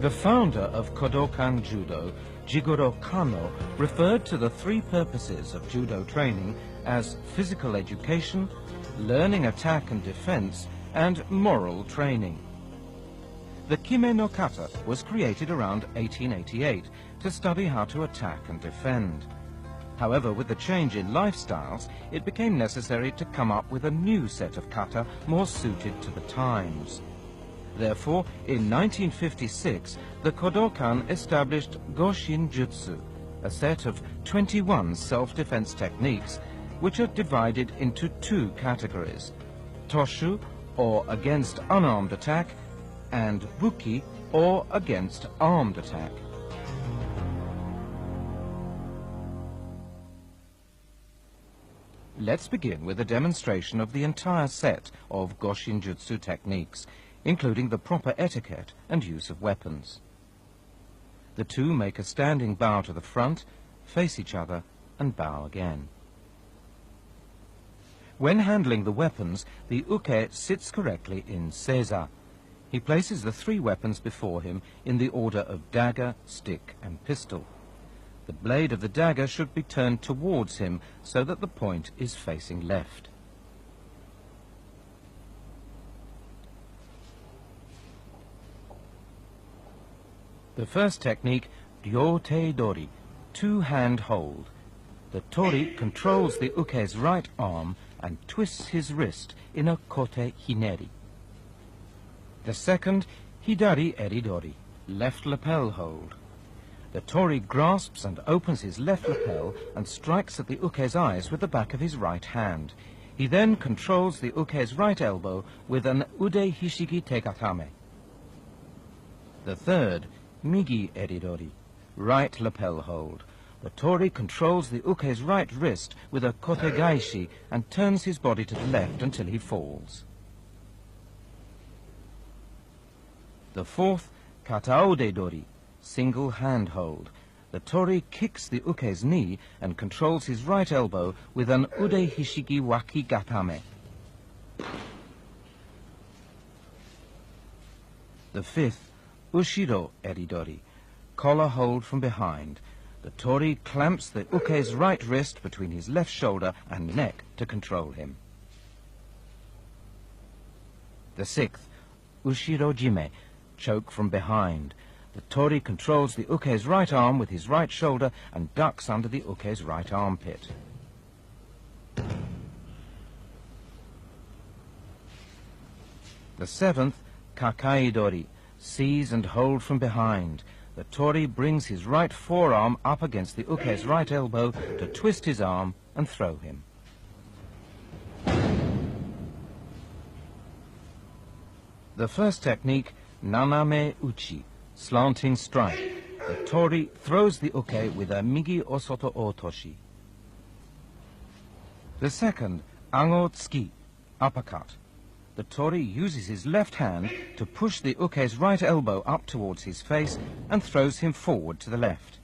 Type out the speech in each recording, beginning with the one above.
The founder of Kodokan Judo, Jigoro Kano, referred to the three purposes of judo training as physical education, learning attack and defense, and moral training. The Kime no Kata was created around 1888 to study how to attack and defend. However, with the change in lifestyles, it became necessary to come up with a new set of kata more suited to the times. Therefore, in 1956, the Kodokan established Goshin Jutsu, a set of 21 self-defense techniques, which are divided into two categories: Toshu, or against unarmed attack, and Buki, or against armed attack. Let's begin with a demonstration of the entire set of Goshin Jutsu techniques, including the proper etiquette and use of weapons. The two make a standing bow to the front, face each other, and bow again. When handling the weapons, the uke sits correctly in seiza. He places the three weapons before him in the order of dagger, stick, and pistol. The blade of the dagger should be turned towards him so that the point is facing left. The first technique, ryōtei dori, two-hand hold. The tori controls the uke's right arm and twists his wrist in a kote hineri. The second, hidari eridori, left lapel hold. The tori grasps and opens his left lapel and strikes at the uke's eyes with the back of his right hand. He then controls the uke's right elbow with an ude hishigi tegatame. The third, migi eridori, right lapel hold. The tori controls the uke's right wrist with a kote gaishi and turns his body to the left until he falls. The fourth, kataode dori, single hand hold. The tori kicks the uke's knee and controls his right elbow with an ude hishigi waki gatame. The fifth, ushiro eridori, collar hold from behind. The tori clamps the uke's right wrist between his left shoulder and neck to control him. The sixth, ushiro jime, choke from behind. The tori controls the uke's right arm with his right shoulder and ducks under the uke's right armpit. The seventh, kakai dori, seize and hold from behind. The tori brings his right forearm up against the uke's right elbow to twist his arm and throw him. The first technique, naname uchi, slanting strike. The tori throws the uke with a migi osoto otoshi. The second, ango tsuki, uppercut. The tori uses his left hand to push the uke's right elbow up towards his face and throws him forward to the left.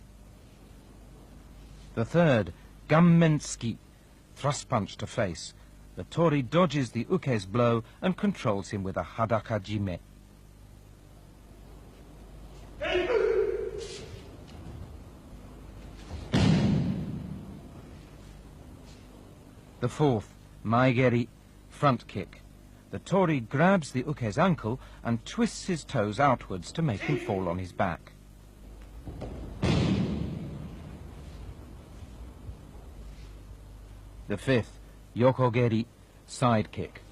The third, gammen tsuki, thrust punch to face. The tori dodges the uke's blow and controls him with a hadaka jime. The fourth, maigeri, front kick. The tori grabs the uke's ankle and twists his toes outwards to make him fall on his back. The fifth, yokogeri, side kick.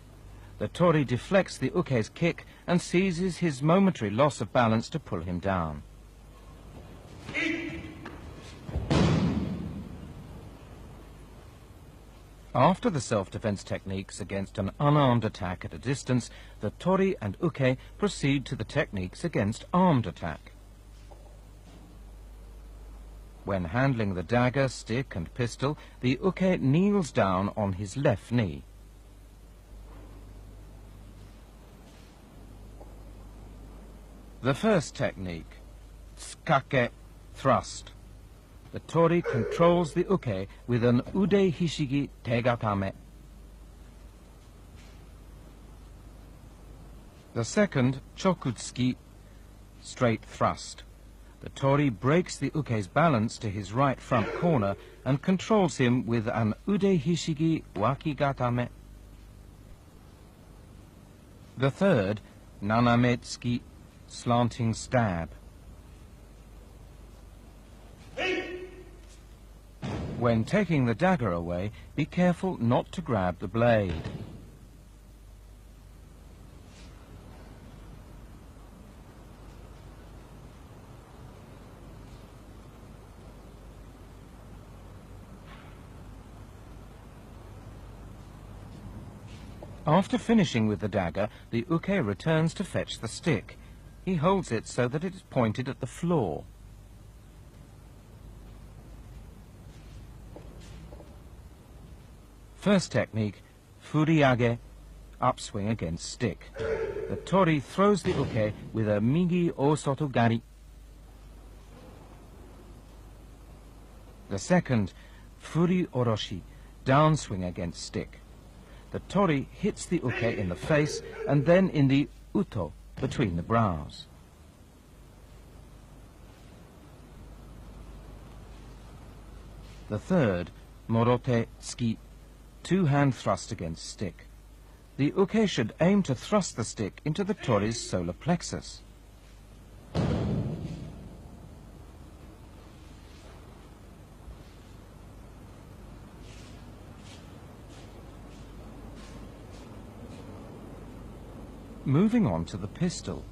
The tori deflects the uke's kick and seizes his momentary loss of balance to pull him down. After the self-defense techniques against an unarmed attack at a distance, the tori and uke proceed to the techniques against armed attack. When handling the dagger, stick and pistol, the uke kneels down on his left knee. The first technique, tsukake, thrust. The tori controls the uke with an ude hishigi tegatame. The second, chokutsuki, straight thrust. The tori breaks the uke's balance to his right front corner and controls him with an ude hishigi wakigatame. The third, naname tsuki, slanting stab. When taking the dagger away, be careful not to grab the blade. After finishing with the dagger, the uke returns to fetch the stick. He holds it so that it is pointed at the floor. First technique, furiage, upswing against stick. The tori throws the uke with a migi osoto gari. The second, furi oroshi, downswing against stick. The tori hits the uke in the face and then in the uto, between the brows. The third, morote tsuki, two-hand thrust against stick. The uke should aim to thrust the stick into the tori's solar plexus. Moving on to the pistol.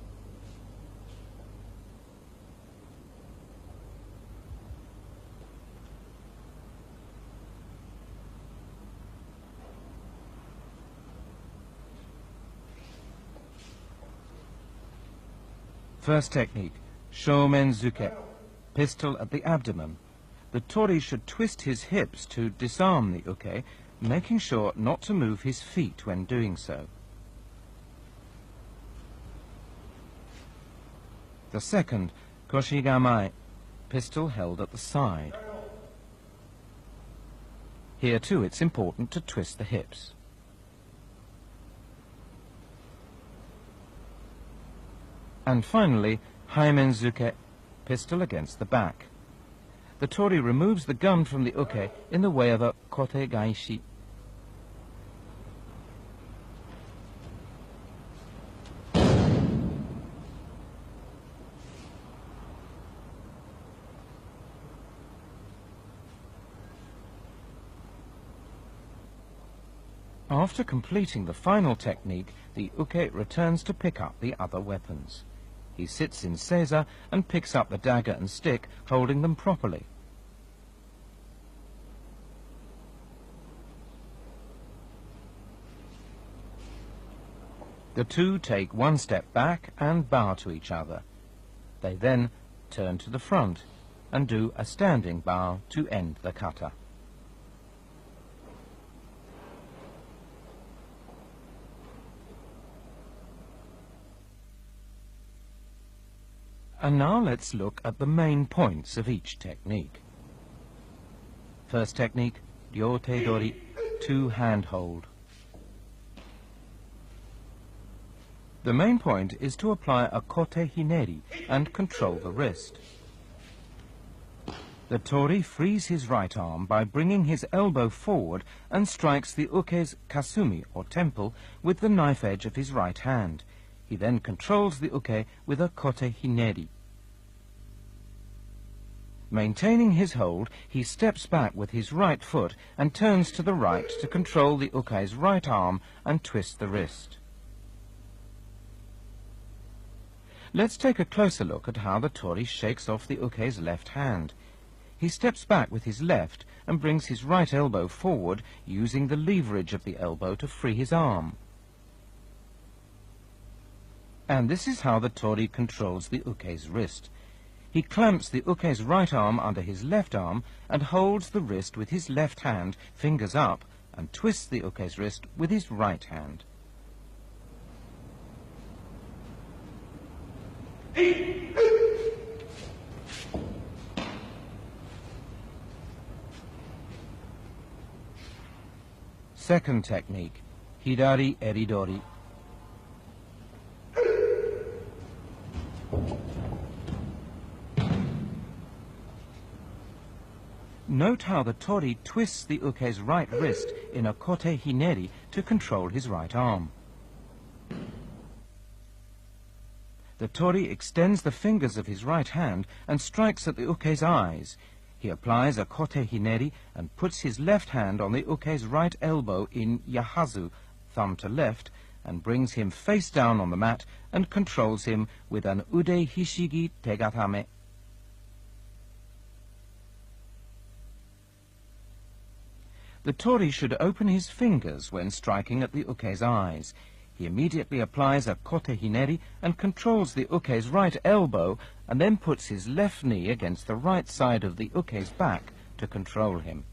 First technique, shomenzuke, pistol at the abdomen. The tori should twist his hips to disarm the uke, making sure not to move his feet when doing so. The second, koshigamai, pistol held at the side. Here too it's important to twist the hips. And finally, haimenzuke, pistol against the back. The tori removes the gun from the uke in the way of a kote gaishi. After completing the final technique, the uke returns to pick up the other weapons. He sits in seiza and picks up the dagger and stick, holding them properly. The two take one step back and bow to each other. They then turn to the front and do a standing bow to end the kata. And now let's look at the main points of each technique. First technique, ryote dori, two-hand hold. The main point is to apply a kote hineri and control the wrist. The tori frees his right arm by bringing his elbow forward and strikes the uke's kasumi, or temple, with the knife edge of his right hand. He then controls the uke with a kote hineri. Maintaining his hold, he steps back with his right foot and turns to the right to control the uke's right arm and twist the wrist. Let's take a closer look at how the tori shakes off the uke's left hand. He steps back with his left and brings his right elbow forward, using the leverage of the elbow to free his arm. And this is how the tori controls the uke's wrist. He clamps the uke's right arm under his left arm and holds the wrist with his left hand, fingers up, and twists the uke's wrist with his right hand. Second technique, hidari eridori. Note how the tori twists the uke's right wrist in a kote hineri to control his right arm. The tori extends the fingers of his right hand and strikes at the uke's eyes. He applies a kote hineri and puts his left hand on the uke's right elbow in yahazu, thumb to left, and brings him face down on the mat and controls him with an ude hishigi tegatame. The tori should open his fingers when striking at the uke's eyes. He immediately applies a kote hineri and controls the uke's right elbow, and then puts his left knee against the right side of the uke's back to control him.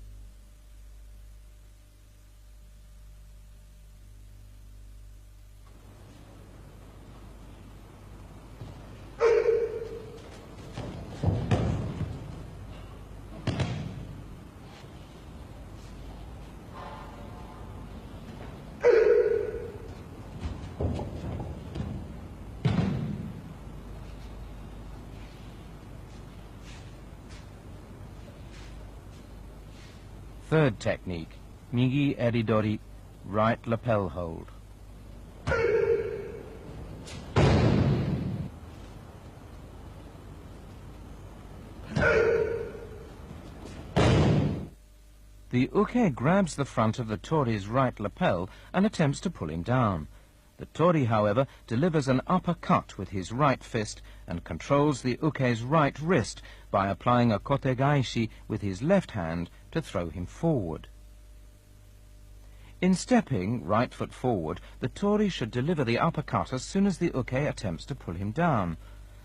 Third technique, migi eridori, right lapel hold. The uke grabs the front of the tori's right lapel and attempts to pull him down. The tori, however, delivers an uppercut with his right fist and controls the uke's right wrist by applying a kote gaishi with his left hand to throw him forward. In stepping, right foot forward, the tori should deliver the uppercut as soon as the uke attempts to pull him down.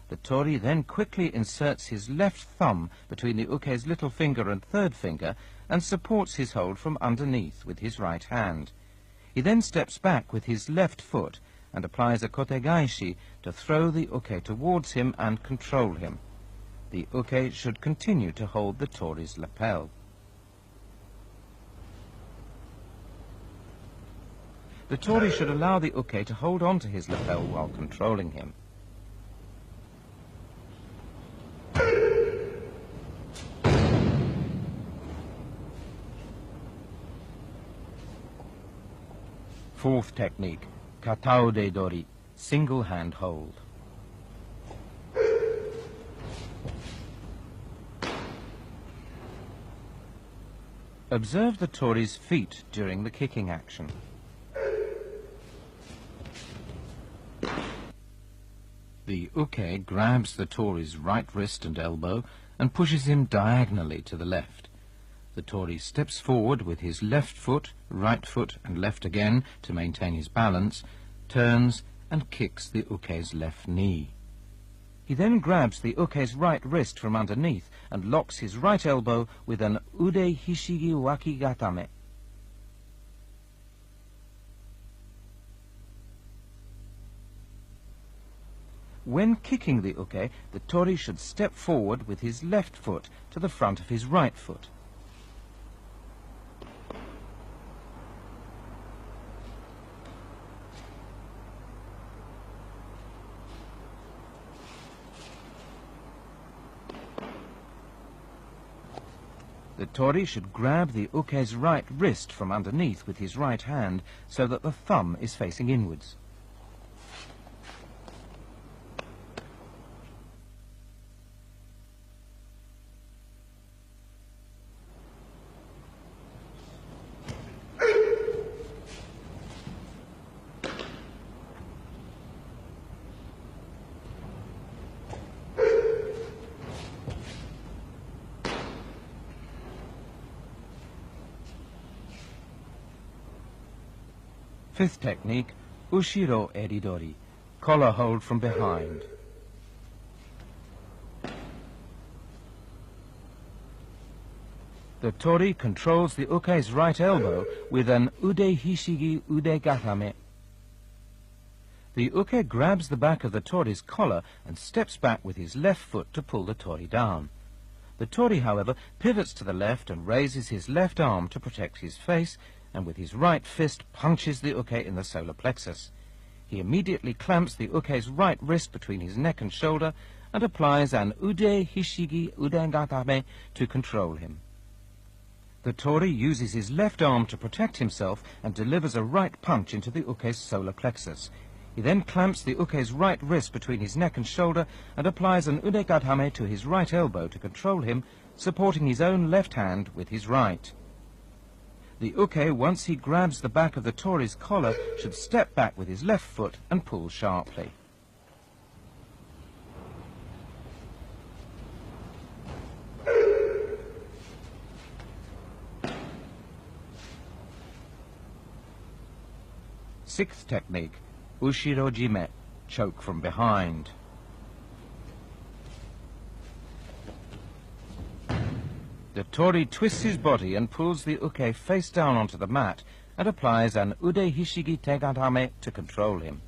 The tori then quickly inserts his left thumb between the uke's little finger and third finger and supports his hold from underneath with his right hand. He then steps back with his left foot and applies a kote gaishi to throw the uke towards him and control him. The uke should continue to hold the tori's lapel. The tori should allow the uke to hold on to his lapel while controlling him. Fourth technique, kataude dori, single hand hold. Observe the tori's feet during the kicking action. The uke grabs the tori's right wrist and elbow and pushes him diagonally to the left. The tori steps forward with his left foot, right foot and left again to maintain his balance, turns and kicks the uke's left knee. He then grabs the uke's right wrist from underneath and locks his right elbow with an ude hishigi wakigatame. When kicking the uke, the tori should step forward with his left foot to the front of his right foot. The tori should grab the uke's right wrist from underneath with his right hand so that the thumb is facing inwards. Fifth technique, ushiro eridori, collar hold from behind. The tori controls the uke's right elbow with an ude hishigi ude gatame. The uke grabs the back of the tori's collar and steps back with his left foot to pull the tori down. The tori, however, pivots to the left and raises his left arm to protect his face, and with his right fist punches the uke in the solar plexus. He immediately clamps the uke's right wrist between his neck and shoulder and applies an ude hishigi udengatame to control him. The Tori uses his left arm to protect himself and delivers a right punch into the uke's solar plexus. He then clamps the uke's right wrist between his neck and shoulder and applies an udegadhame to his right elbow to control him, supporting his own left hand with his right. The uke, once he grabs the back of the Tori's collar, should step back with his left foot and pull sharply. Sixth technique, ushiro jime, choke from behind. The Tori twists his body and pulls the uke face down onto the mat and applies an ude hishigi tegadame to control him.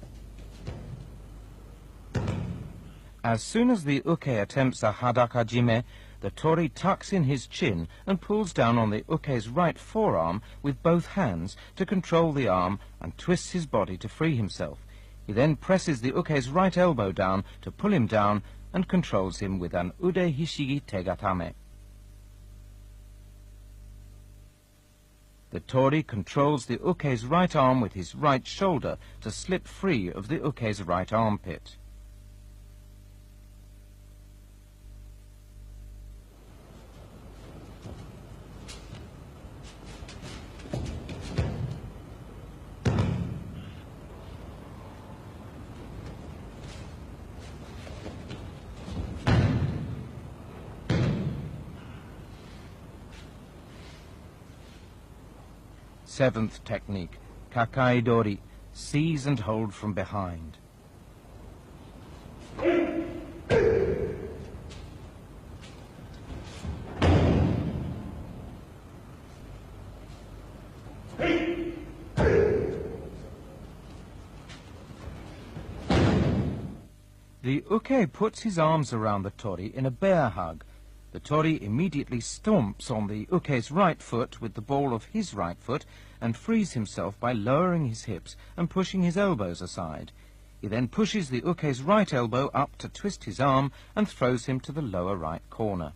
As soon as the uke attempts a hadaka jime, the Tori tucks in his chin and pulls down on the uke's right forearm with both hands to control the arm and twists his body to free himself. He then presses the uke's right elbow down to pull him down and controls him with an ude hishigi tegatame. The Tori controls the uke's right arm with his right shoulder to slip free of the uke's right armpit. Seventh technique, kakaidori, seize and hold from behind. The uke puts his arms around the Tori in a bear hug. The Tori immediately stomps on the uke's right foot with the ball of his right foot and frees himself by lowering his hips and pushing his elbows aside. He then pushes the uke's right elbow up to twist his arm and throws him to the lower right corner.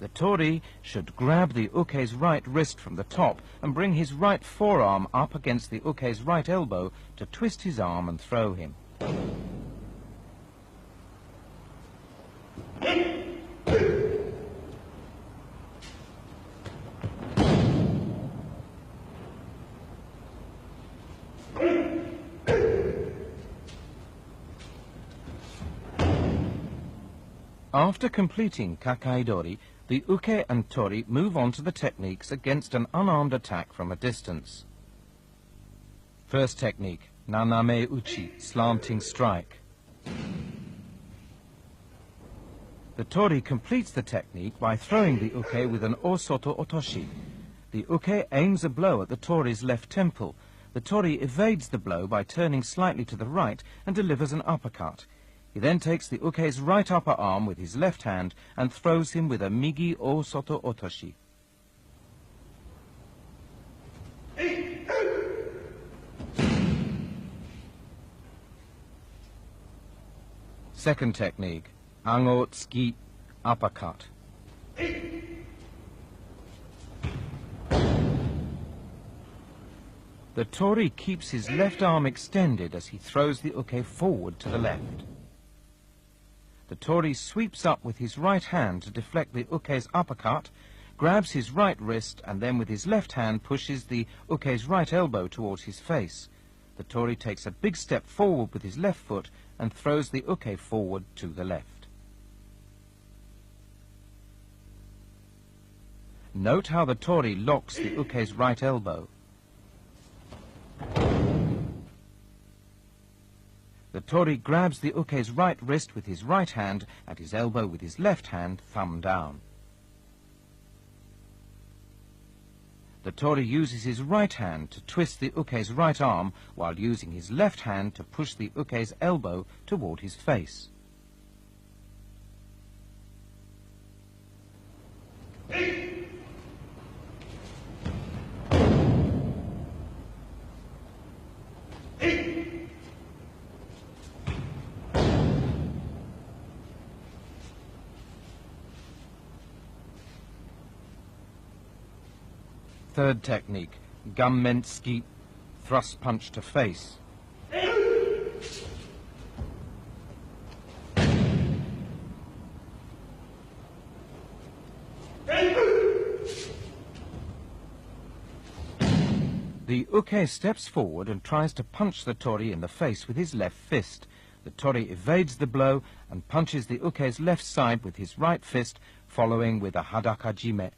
The Tori should grab the uke's right wrist from the top and bring his right forearm up against the uke's right elbow to twist his arm and throw him. After completing kakaidori, the uke and Tori move on to the techniques against an unarmed attack from a distance. First technique, naname uchi, slanting strike. The Tori completes the technique by throwing the uke with an osoto otoshi. The uke aims a blow at the Tori's left temple. The Tori evades the blow by turning slightly to the right and delivers an uppercut. He then takes the uke's right upper arm with his left hand and throws him with a migi osoto otoshi. Second technique, ango tsuki, uppercut. The Tori keeps his left arm extended as he throws the uke forward to the left. The Tori sweeps up with his right hand to deflect the uke's uppercut, grabs his right wrist, and then with his left hand pushes the uke's right elbow towards his face. The Tori takes a big step forward with his left foot and throws the uke forward to the left. Note how the Tori locks the uke's right elbow. The Tori grabs the uke's right wrist with his right hand and his elbow with his left hand, thumb down. The Tori uses his right hand to twist the uke's right arm while using his left hand to push the uke's elbow toward his face. Third technique, Gammenski, thrust punch to face. The uke steps forward and tries to punch the tori in the face with his left fist. The tori evades the blow and punches the uke's left side with his right fist, following with a hadaka jime.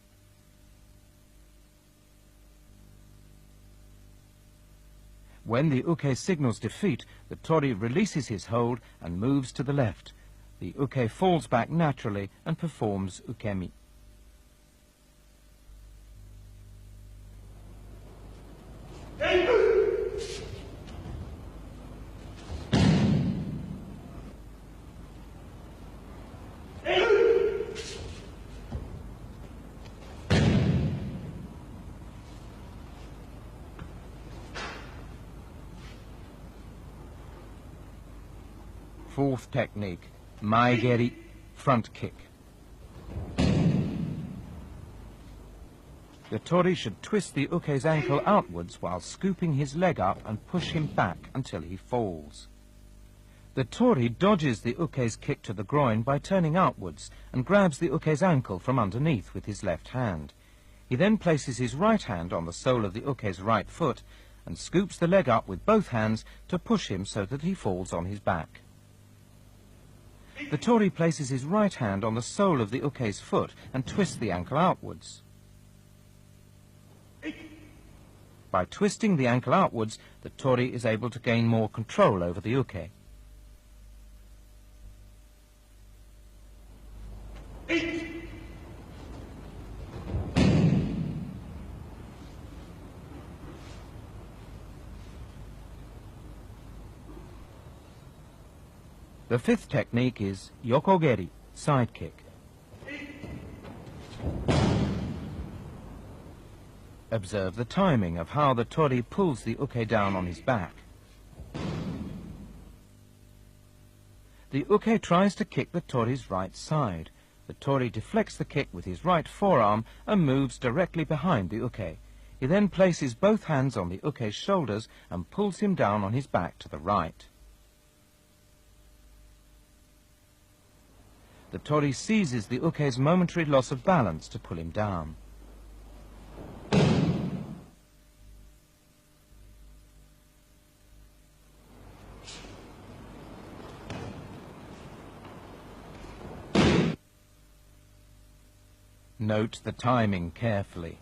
When the uke signals defeat, the tori releases his hold and moves to the left. The uke falls back naturally and performs ukemi. Fourth technique, maegeri, front kick. The tori should twist the uke's ankle outwards while scooping his leg up and push him back until he falls. The tori dodges the uke's kick to the groin by turning outwards and grabs the uke's ankle from underneath with his left hand. He then places his right hand on the sole of the uke's right foot and scoops the leg up with both hands to push him so that he falls on his back. The tori places his right hand on the sole of the uke's foot and twists the ankle outwards. By twisting the ankle outwards, the tori is able to gain more control over the uke. The fifth technique is yokogeri, side kick. Observe the timing of how the tori pulls the uke down on his back. The uke tries to kick the tori's right side. The tori deflects the kick with his right forearm and moves directly behind the uke. He then places both hands on the uke's shoulders and pulls him down on his back to the right. The tori seizes the uke's momentary loss of balance to pull him down. Note the timing carefully.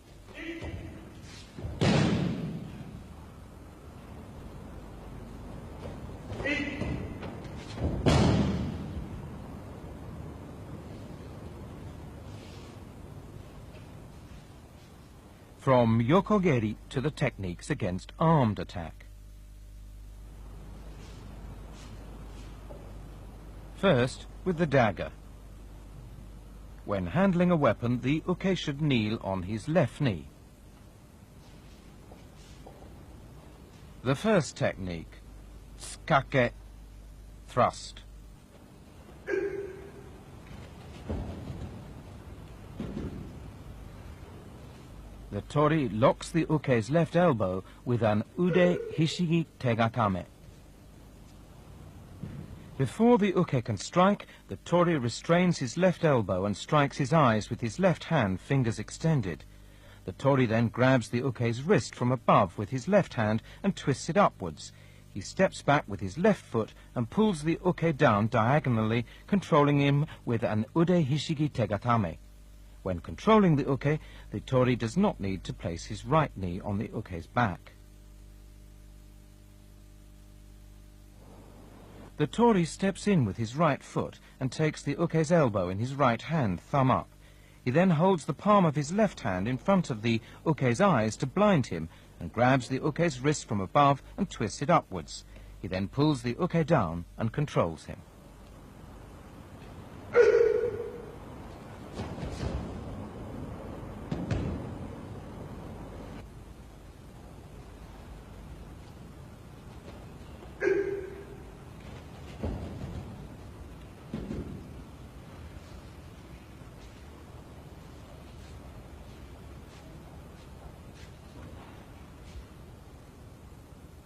From yokogeri to the techniques against armed attack. First, with the dagger. When handling a weapon, the uke should kneel on his left knee. The first technique, tsukake, thrust. The tori locks the uke's left elbow with an ude hishigi tegatame. Before the uke can strike, the tori restrains his left elbow and strikes his eyes with his left hand, fingers extended. The tori then grabs the uke's wrist from above with his left hand and twists it upwards. He steps back with his left foot and pulls the uke down diagonally, controlling him with an ude hishigi tegatame. When controlling the uke, the tori does not need to place his right knee on the uke's back. The tori steps in with his right foot and takes the uke's elbow in his right hand, thumb up. He then holds the palm of his left hand in front of the uke's eyes to blind him and grabs the uke's wrist from above and twists it upwards. He then pulls the uke down and controls him.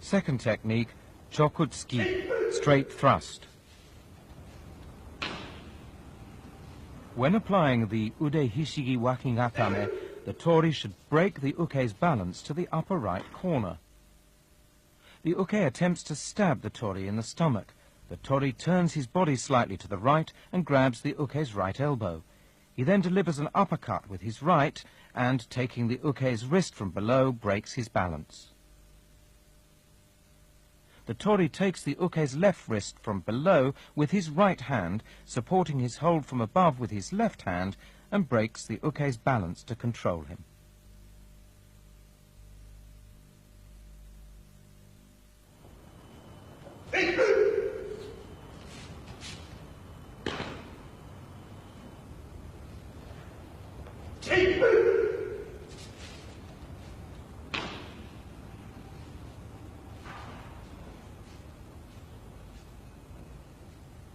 Second technique, chokutsuki, straight thrust. When applying the ude hishigi wakigatame, the tori should break the uke's balance to the upper right corner. The uke attempts to stab the tori in the stomach. The tori turns his body slightly to the right and grabs the uke's right elbow. He then delivers an uppercut with his right and, taking the uke's wrist from below, breaks his balance. The tori takes the uke's left wrist from below with his right hand, supporting his hold from above with his left hand, and breaks the uke's balance to control him.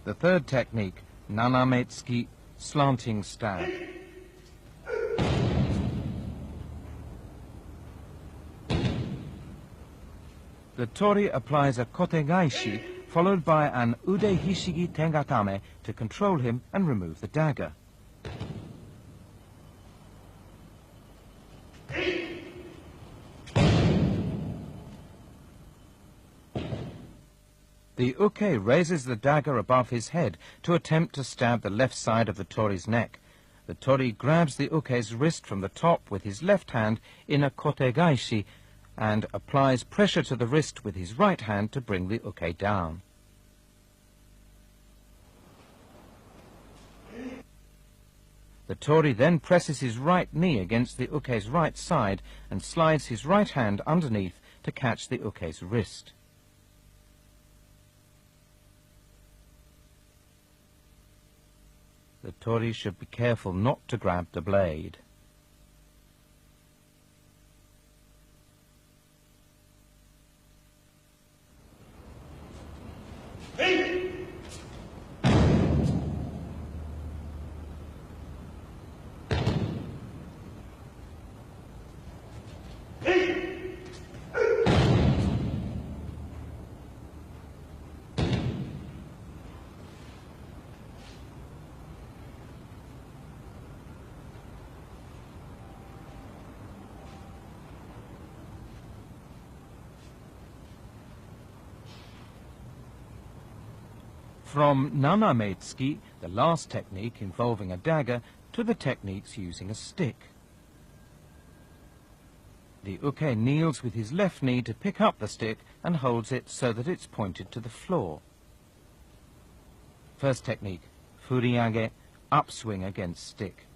The third technique, nanametsuki, slanting stab. The tori applies a kotegaishi, followed by an ude hishigi tengatame to control him and remove the dagger. The uke raises the dagger above his head to attempt to stab the left side of the tori's neck. The tori grabs the uke's wrist from the top with his left hand in a kotegaishi and applies pressure to the wrist with his right hand to bring the uke down. The tori then presses his right knee against the uke's right side and slides his right hand underneath to catch the uke's wrist. The tori should be careful not to grab the blade. From nanametsuki, the last technique involving a dagger, to the techniques using a stick. The uke kneels with his left knee to pick up the stick and holds it so that it's pointed to the floor. First technique, furiage, upswing against stick.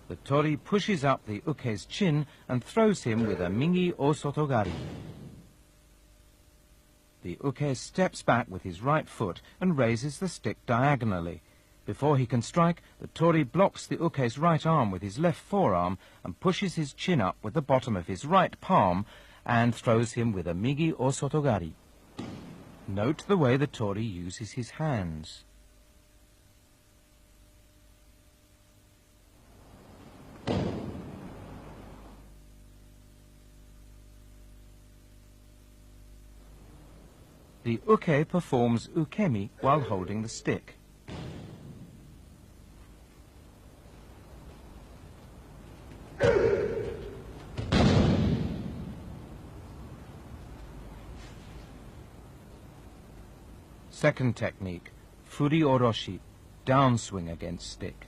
The tori pushes up the uke's chin and throws him with a migi osotogari. The uke steps back with his right foot and raises the stick diagonally. Before he can strike, the tori blocks the uke's right arm with his left forearm and pushes his chin up with the bottom of his right palm and throws him with a migi osotogari. Note the way the tori uses his hands. The uke performs ukemi while holding the stick. Second technique, furi oroshi, downswing against stick.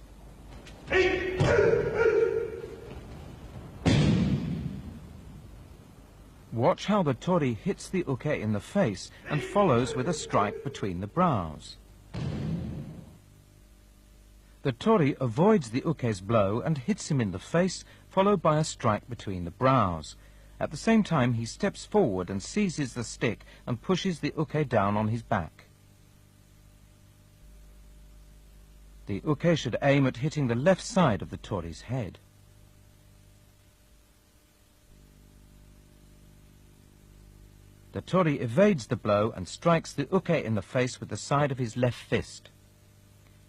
Watch how the tori hits the uke in the face and follows with a strike between the brows. The tori avoids the uke's blow and hits him in the face, followed by a strike between the brows. At the same time, he steps forward and seizes the stick and pushes the uke down on his back. The uke should aim at hitting the left side of the tori's head. The tori evades the blow and strikes the uke in the face with the side of his left fist.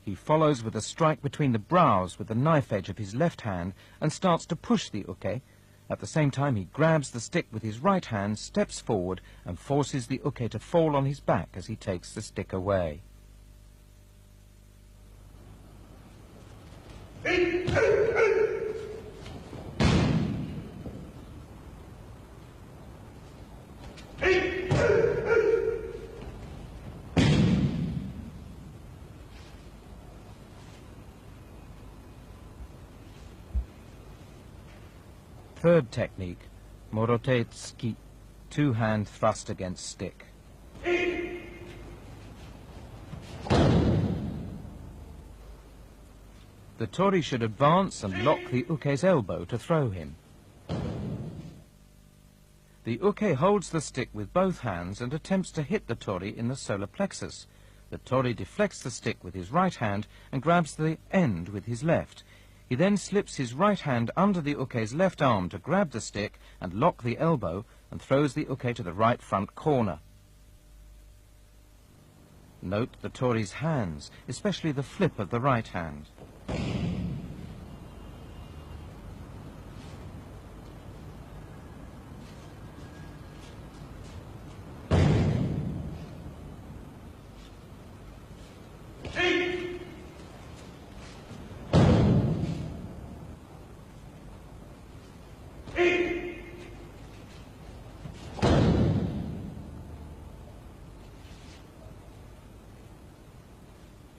He follows with a strike between the brows with the knife edge of his left hand and starts to push the uke. At the same time, he grabs the stick with his right hand, steps forward, and forces the uke to fall on his back as he takes the stick away. Third technique, morote tsuki, two-hand thrust against stick. The tori should advance and lock the uke's elbow to throw him. The uke holds the stick with both hands and attempts to hit the tori in the solar plexus. The tori deflects the stick with his right hand and grabs the end with his left. He then slips his right hand under the uke's left arm to grab the stick and lock the elbow, and throws the uke to the right front corner. Note the tori's hands, especially the flip of the right hand.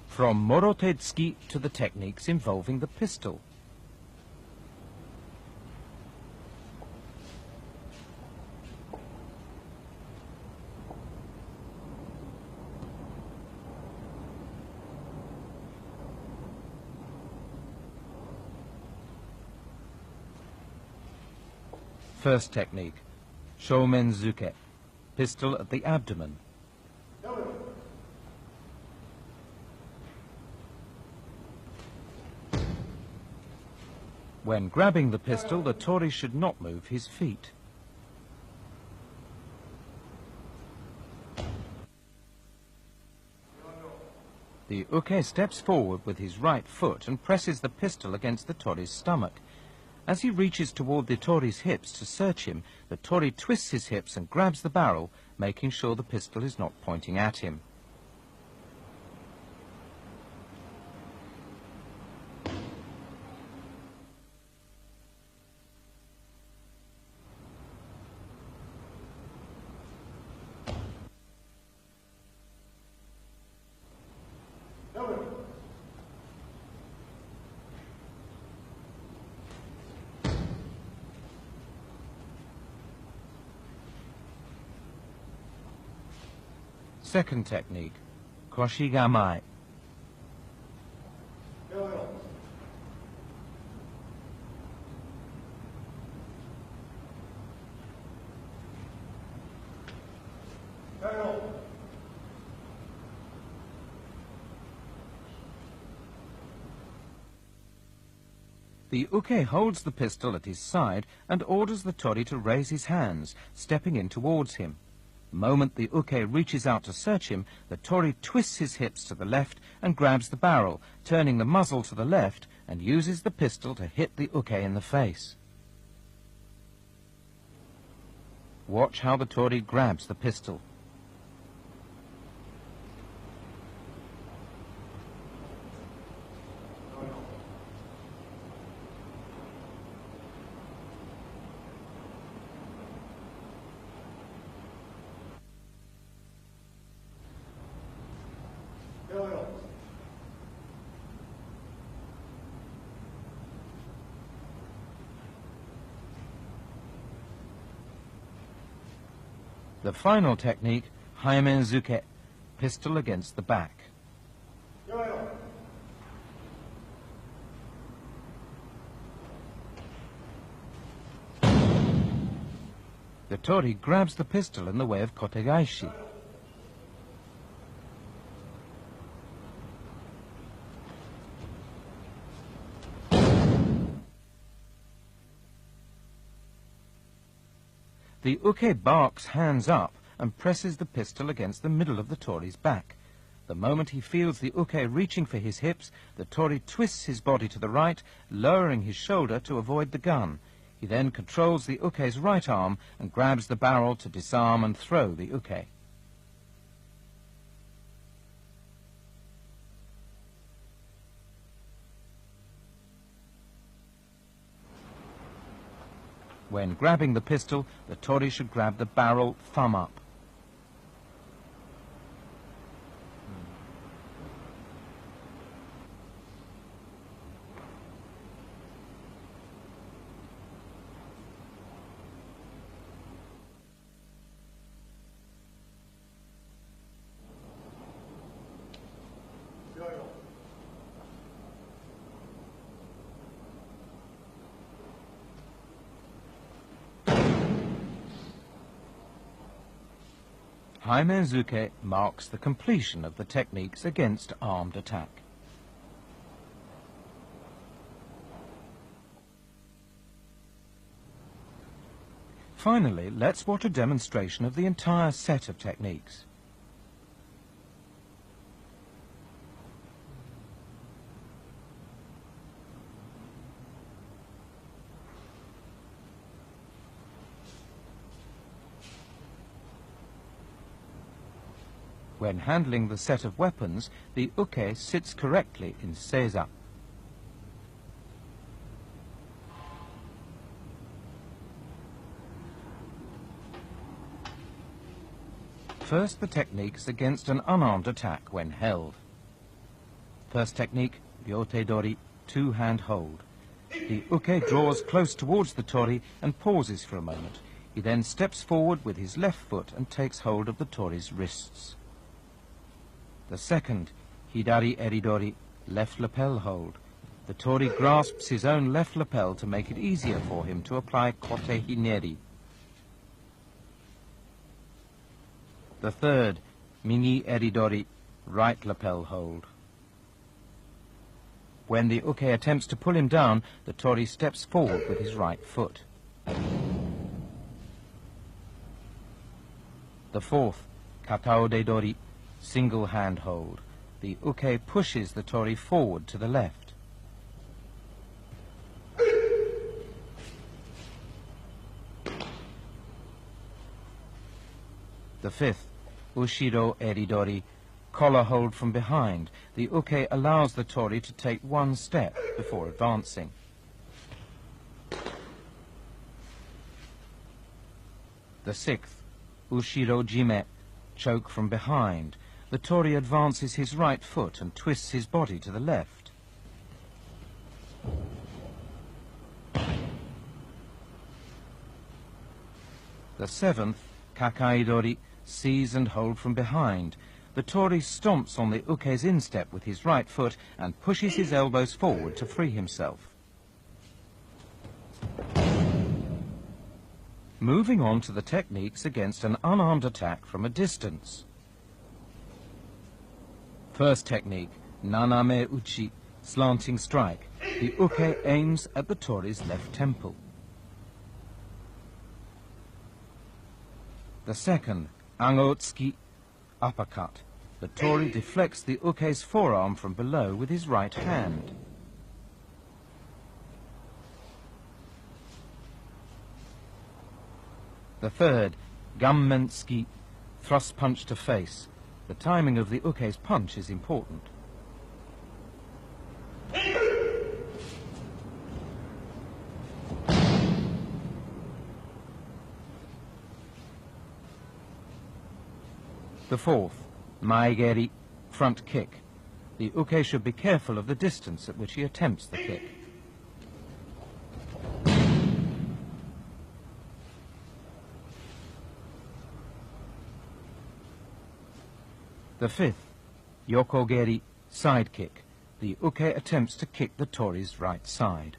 From morote tsuki to the techniques involving the pistol. First technique, shoumen zuke, pistol at the abdomen. When grabbing the pistol, the tori should not move his feet. The uke steps forward with his right foot and presses the pistol against the tori's stomach. As he reaches toward the tori's hips to search him, the tori twists his hips and grabs the barrel, making sure the pistol is not pointing at him. Second technique, koshigamai. The uke holds the pistol at his side and orders the tori to raise his hands, stepping in towards him. The moment the uke reaches out to search him, the tori twists his hips to the left and grabs the barrel, turning the muzzle to the left, and uses the pistol to hit the uke in the face. Watch how the tori grabs the pistol. The final technique, haimen zuke, pistol against the back. The tori grabs the pistol in the way of kotegaishi. The uke barks hands up and presses the pistol against the middle of the tori's back. The moment he feels the uke reaching for his hips, the tori twists his body to the right, lowering his shoulder to avoid the gun. He then controls the uke's right arm and grabs the barrel to disarm and throw the uke. When grabbing the pistol, the tori should grab the barrel thumb up. Haimenzuke marks the completion of the techniques against armed attack. Finally, let's watch a demonstration of the entire set of techniques. When handling the set of weapons, the uke sits correctly in seiza. First, the techniques against an unarmed attack when held. First technique, ryote dori, two-hand hold. The uke draws close towards the tori and pauses for a moment. He then steps forward with his left foot and takes hold of the tori's wrists. The second, hidari eridori, left lapel hold. The tori grasps his own left lapel to make it easier for him to apply kote hineri. The third, migi eridori, right lapel hold. When the uke attempts to pull him down, the tori steps forward with his right foot. The fourth, kataode dori, single hand hold. The uke pushes the tori forward to the left. The fifth, ushiro eridori, collar hold from behind. The uke allows the tori to take one step before advancing. The sixth, ushiro jime, choke from behind. The tori advances his right foot and twists his body to the left. The seventh, kakaidori, seize and hold from behind. The tori stomps on the uke's instep with his right foot and pushes his elbows forward to free himself. Moving on to the techniques against an unarmed attack from a distance. First technique, naname uchi, slanting strike. The uke aims at the tori's left temple. The second, angotsuki, uppercut. The tori deflects the uke's forearm from below with his right hand. The third, gammentsuki, thrust punch to face. The timing of the uke's punch is important. The fourth, maegeri, front kick. The uke should be careful of the distance at which he attempts the kick. The fifth, yokogeri, side kick. The uke attempts to kick the tori's right side.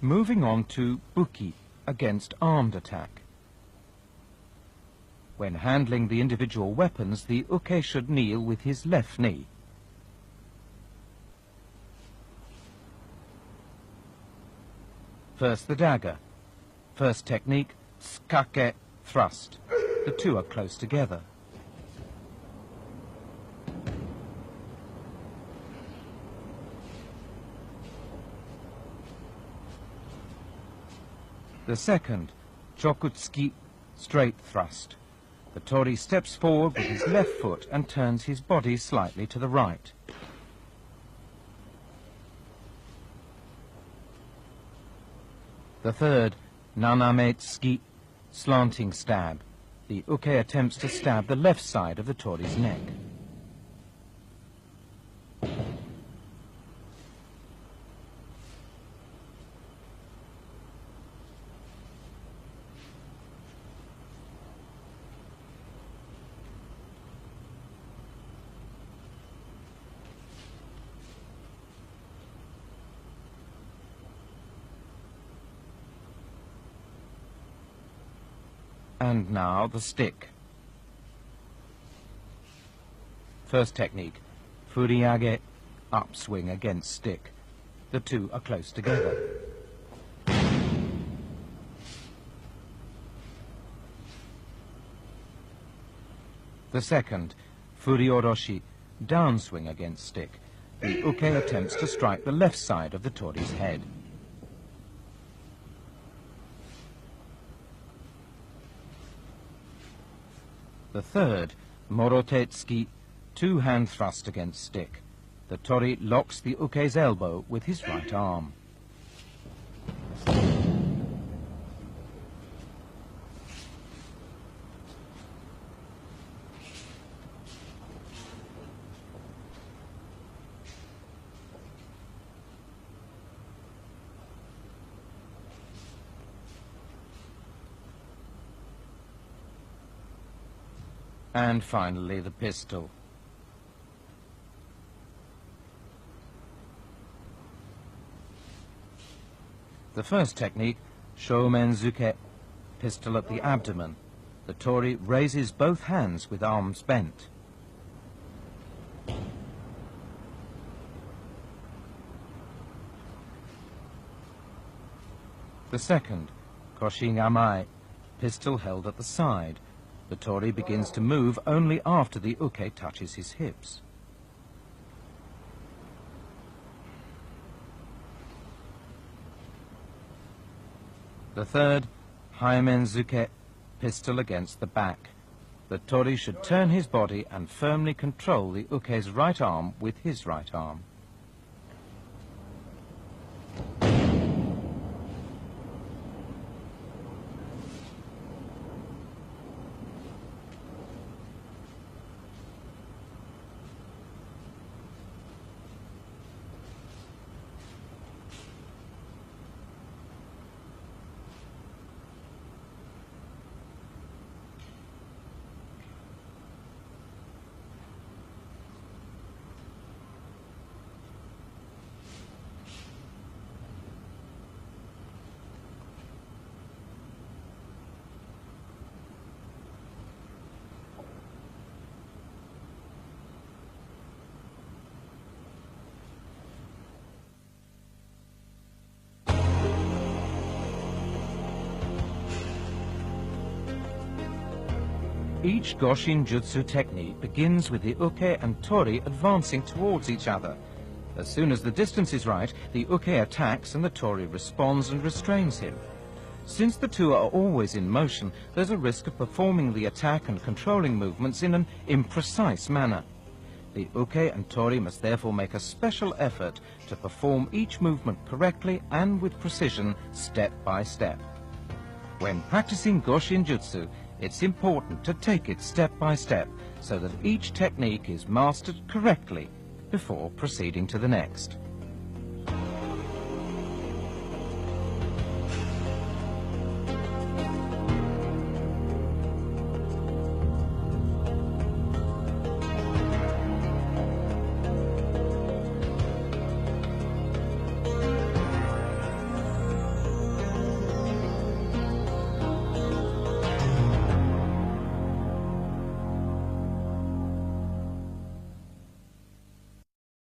Moving on to buki, against armed attack. When handling the individual weapons, the uke should kneel with his left knee. First the dagger. First technique, tsukake thrust. The two are close together. The second, chokutsuki, straight thrust. The tori steps forward with his left foot and turns his body slightly to the right. The third, naname tsuki, slanting stab. The uke attempts to stab the left side of the tori's neck. And now the stick. First technique, furiage, upswing against stick. The two are close together. The second, furioroshi, downswing against stick. The uke attempts to strike the left side of the tori's head. The third, morote tsuki, two-hand thrust against stick. The tori locks the uke's elbow with his right arm. And finally, the pistol. The first technique, shoumenzuke, pistol at the abdomen. The tori raises both hands with arms bent. The second, koshin amai, pistol held at the side. The tori begins to move only after the uke touches his hips. The third, haimenzuke, pistol against the back. The tori should turn his body and firmly control the uke's right arm with his right arm. Each Goshin Jutsu technique begins with the uke and tori advancing towards each other. As soon as the distance is right, the uke attacks and the tori responds and restrains him. Since the two are always in motion, there's a risk of performing the attack and controlling movements in an imprecise manner. The uke and tori must therefore make a special effort to perform each movement correctly and with precision, step by step. When practicing Goshin Jutsu, it's important to take it step by step so that each technique is mastered correctly before proceeding to the next.